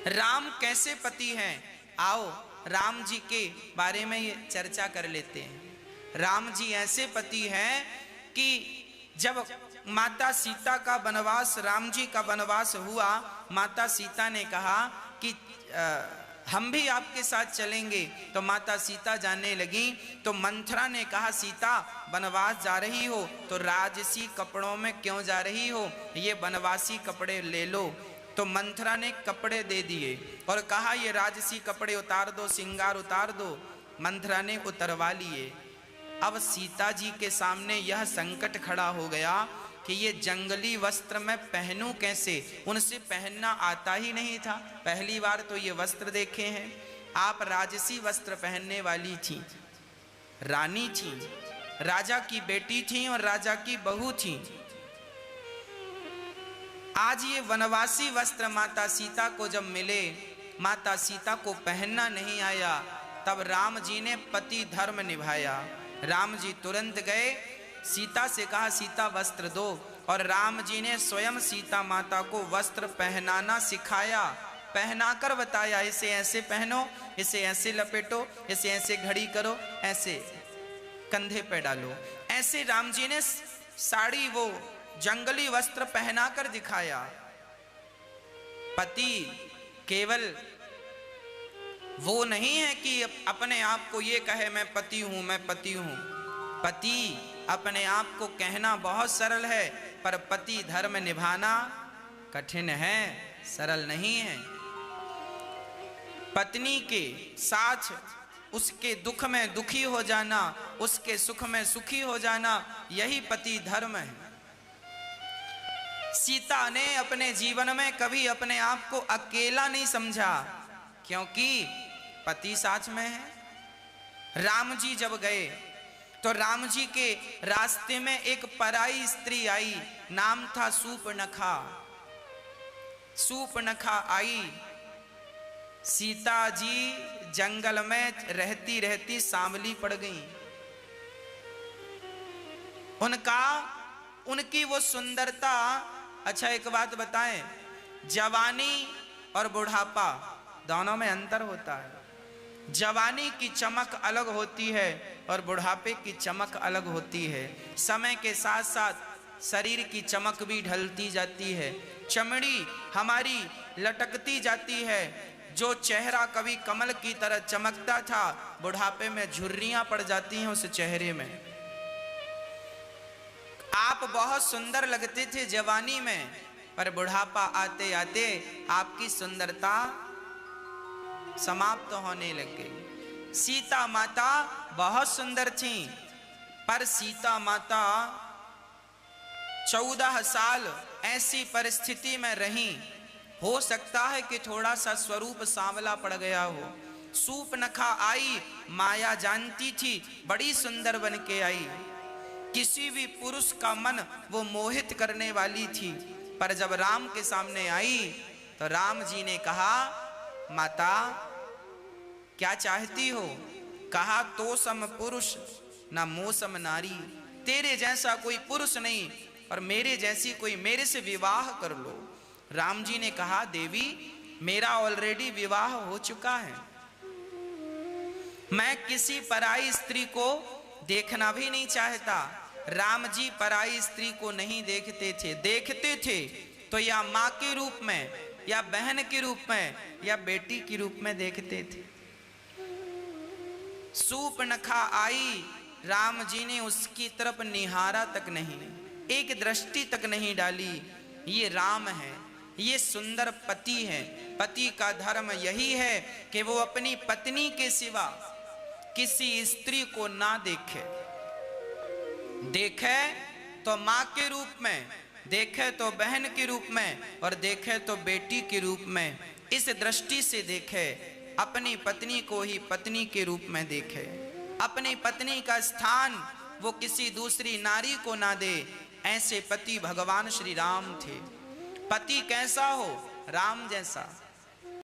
राम कैसे पति हैं, आओ राम जी के बारे में ये चर्चा कर लेते हैं। राम जी ऐसे पति हैं कि जब माता सीता का वनवास, राम जी का वनवास हुआ, माता सीता ने कहा कि हम भी आपके साथ चलेंगे। तो माता सीता जाने लगी तो मंथरा ने कहा, सीता वनवास जा रही हो तो राजसी कपड़ों में क्यों जा रही हो, ये वनवासी कपड़े ले लो। तो मंथरा ने कपड़े दे दिए और कहा ये राजसी कपड़े उतार दो, सिंगार उतार दो। मंथरा ने उतरवा लिए। अब सीता जी के सामने यह संकट खड़ा हो गया कि ये जंगली वस्त्र मैं पहनूं कैसे, उनसे पहनना आता ही नहीं था, पहली बार तो ये वस्त्र देखे हैं। आप राजसी वस्त्र पहनने वाली थी, रानी थी, राजा की बेटी थी और राजा की बहू थी। आज ये वनवासी वस्त्र माता सीता को जब मिले, माता सीता को पहनना नहीं आया, तब राम जी ने पति धर्म निभाया। राम जी तुरंत गए, सीता से कहा सीता वस्त्र दो, और राम जी ने स्वयं सीता माता को वस्त्र पहनाना सिखाया, पहनाकर बताया, इसे ऐसे पहनो, इसे ऐसे लपेटो, इसे ऐसे घड़ी करो, ऐसे कंधे पे डालो। ऐसे राम जी ने साड़ी, वो जंगली वस्त्र पहनाकर दिखाया। पति केवल वो नहीं है कि अपने आप को ये कहे मैं पति हूं, मैं पति हूं। पति अपने आप को कहना बहुत सरल है, पर पति धर्म निभाना कठिन है, सरल नहीं है। पत्नी के साथ उसके दुख में दुखी हो जाना, उसके सुख में सुखी हो जाना, यही पति धर्म है। सीता ने अपने जीवन में कभी अपने आप को अकेला नहीं समझा, क्योंकि पति साथ में है। राम जी जब गए तो राम जी के रास्ते में एक पराई स्त्री आई, नाम था सूपनखा। सूपनखा आई, सीता जी जंगल में रहती रहती सांवली पड़ गई। उनकी वो सुंदरता, अच्छा एक बात बताएं, जवानी और बुढ़ापा दोनों में अंतर होता है। जवानी की चमक अलग होती है और बुढ़ापे की चमक अलग होती है। समय के साथ साथ शरीर की चमक भी ढलती जाती है, चमड़ी हमारी लटकती जाती है। जो चेहरा कभी कमल की तरह चमकता था, बुढ़ापे में झुर्रियां पड़ जाती हैं उस चेहरे में। आप बहुत सुंदर लगते थे जवानी में, पर बुढ़ापा आते आते आपकी सुंदरता समाप्त होने लग गई। सीता माता बहुत सुंदर थी, पर सीता माता 14 साल ऐसी परिस्थिति में रही। हो सकता है कि थोड़ा सा स्वरूप सांवला पड़ गया हो। सूपनखा आई, माया जानती थी, बड़ी सुंदर बन के आई, किसी भी पुरुष का मन वो मोहित करने वाली थी। पर जब राम के सामने आई तो राम जी ने कहा, माता क्या चाहती हो? कहा, तो सम पुरुष ना मोसम नारी, तेरे जैसा कोई पुरुष नहीं और मेरे जैसी कोई, मेरे से विवाह कर लो। राम जी ने कहा, देवी मेरा ऑलरेडी विवाह हो चुका है, मैं किसी पराई स्त्री को देखना भी नहीं चाहता। राम जी पराई स्त्री को नहीं देखते थे, देखते थे तो या माँ के रूप में, या बहन के रूप में, या बेटी के रूप में देखते थे। सूपनखा आई, राम जी ने उसकी तरफ निहारा तक नहीं, एक दृष्टि तक नहीं डाली। ये राम है, ये सुंदर पति है। पति का धर्म यही है कि वो अपनी पत्नी के सिवा किसी स्त्री को ना देखे, देखे तो माँ के रूप में, देखे तो बहन के रूप में, और देखे तो बेटी के रूप में। इस दृष्टि से देखे, अपनी पत्नी को ही पत्नी के रूप में देखे। अपनी पत्नी का स्थान वो किसी दूसरी नारी को ना दे। ऐसे पति भगवान श्री राम थे। पति कैसा हो? राम जैसा।